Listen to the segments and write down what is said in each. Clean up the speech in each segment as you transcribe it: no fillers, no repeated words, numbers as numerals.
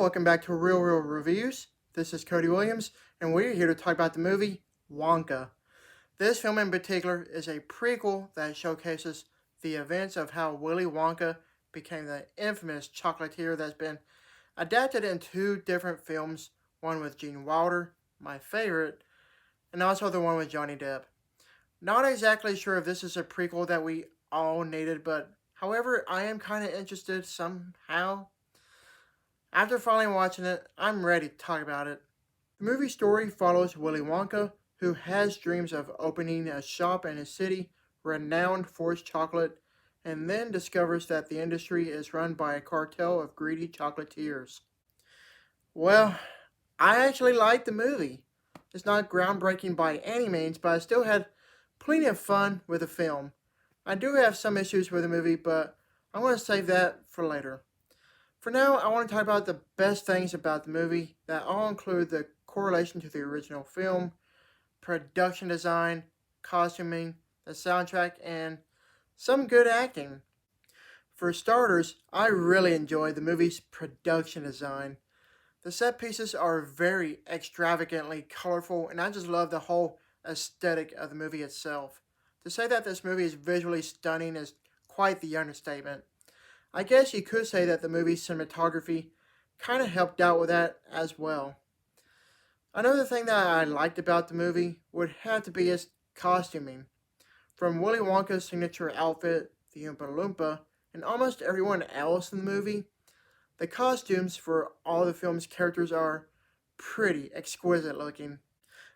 welcome back to Real Reviews. This is Cody Williams, and we're here to talk about the movie Wonka. This film in particular is a prequel that showcases the events of how Willy Wonka became the infamous chocolatier that's been adapted in two different films, one with Gene Wilder, my favorite, and also the one with Johnny Depp. Not exactly sure if this is a prequel that we all needed, but however, I am kind of interested somehow. After finally watching it, I'm ready to talk about it. The movie story follows Willy Wonka, who has dreams of opening a shop in a city renowned for its chocolate, and then discovers that the industry is run by a cartel of greedy chocolatiers. Well, I actually liked the movie. It's not groundbreaking by any means, but I still had plenty of fun with the film. I do have some issues with the movie, but I'm going to save that for later. For now, I want to talk about the best things about the movie that all include the correlation to the original film, production design, costuming, the soundtrack, and some good acting. For starters, I really enjoyed the movie's production design. The set pieces are very extravagantly colorful, and I just love the whole aesthetic of the movie itself. To say that this movie is visually stunning is quite the understatement. I guess you could say that the movie's cinematography kind of helped out with that as well. Another thing that I liked about the movie would have to be its costuming. From Willy Wonka's signature outfit, the Oompa Loompa, and almost everyone else in the movie, the costumes for all the film's characters are pretty exquisite looking.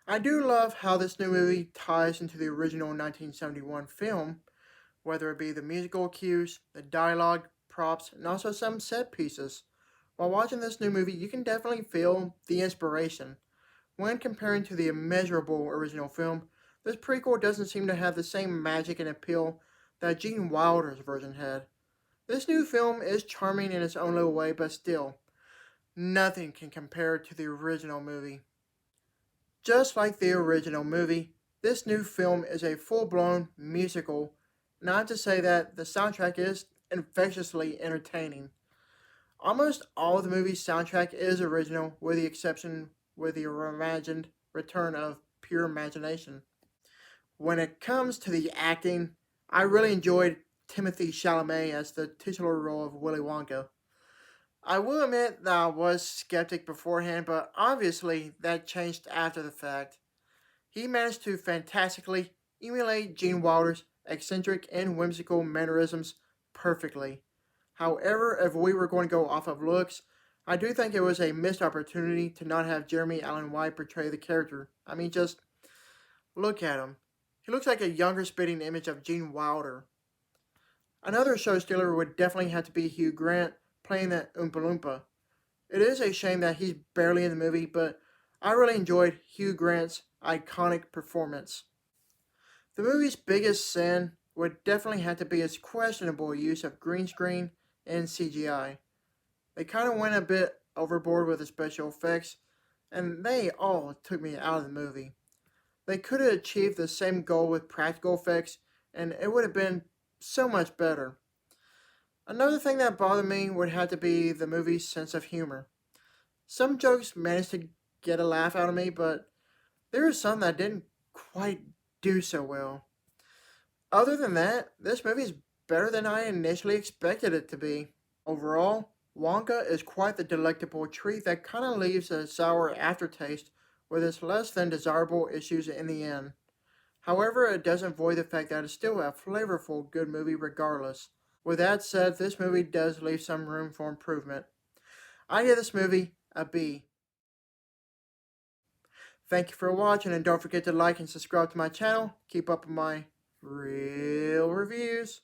I do love how this new movie ties into the original 1971 film, whether it be the musical cues, the dialogue, props, and also some set pieces. While watching this new movie, you can definitely feel the inspiration. When comparing to the immeasurable original film, this prequel doesn't seem to have the same magic and appeal that Gene Wilder's version had. This new film is charming in its own little way, but still, nothing can compare to the original movie. Just like the original movie, this new film is a full-blown musical. Not to say that the soundtrack is infectiously entertaining. Almost all of the movie's soundtrack is original, with the exception with the reimagined return of Pure Imagination. When it comes to the acting, I really enjoyed Timothée Chalamet as the titular role of Willy Wonka. I will admit that I was skeptic beforehand, but obviously that changed after the fact. He managed to fantastically emulate Gene Wilder's eccentric and whimsical mannerisms perfectly. However, if we were going to go off of looks, I do think it was a missed opportunity to not have Jeremy Allen White portray the character. I mean, just look at him. He looks like a younger spitting image of Gene Wilder. Another show stealer would definitely have to be Hugh Grant playing that Oompa Loompa. It is a shame that he's barely in the movie, but I really enjoyed Hugh Grant's iconic performance. The movie's biggest sin would definitely have to be its questionable use of green screen and CGI. They kind of went a bit overboard with the special effects, and they all took me out of the movie. They could have achieved the same goal with practical effects, and it would have been so much better. Another thing that bothered me would have to be the movie's sense of humor. Some jokes managed to get a laugh out of me, but there were some that didn't quite do so well. Other than that, this movie is better than I initially expected it to be. Overall, Wonka is quite the delectable treat that kind of leaves a sour aftertaste with its less than desirable issues in the end. However, it doesn't void the fact that it's still a flavorful good movie regardless. With that said, this movie does leave some room for improvement. I give this movie a B. Thank you for watching, and don't forget to like and subscribe to my channel. Keep up with my real reviews.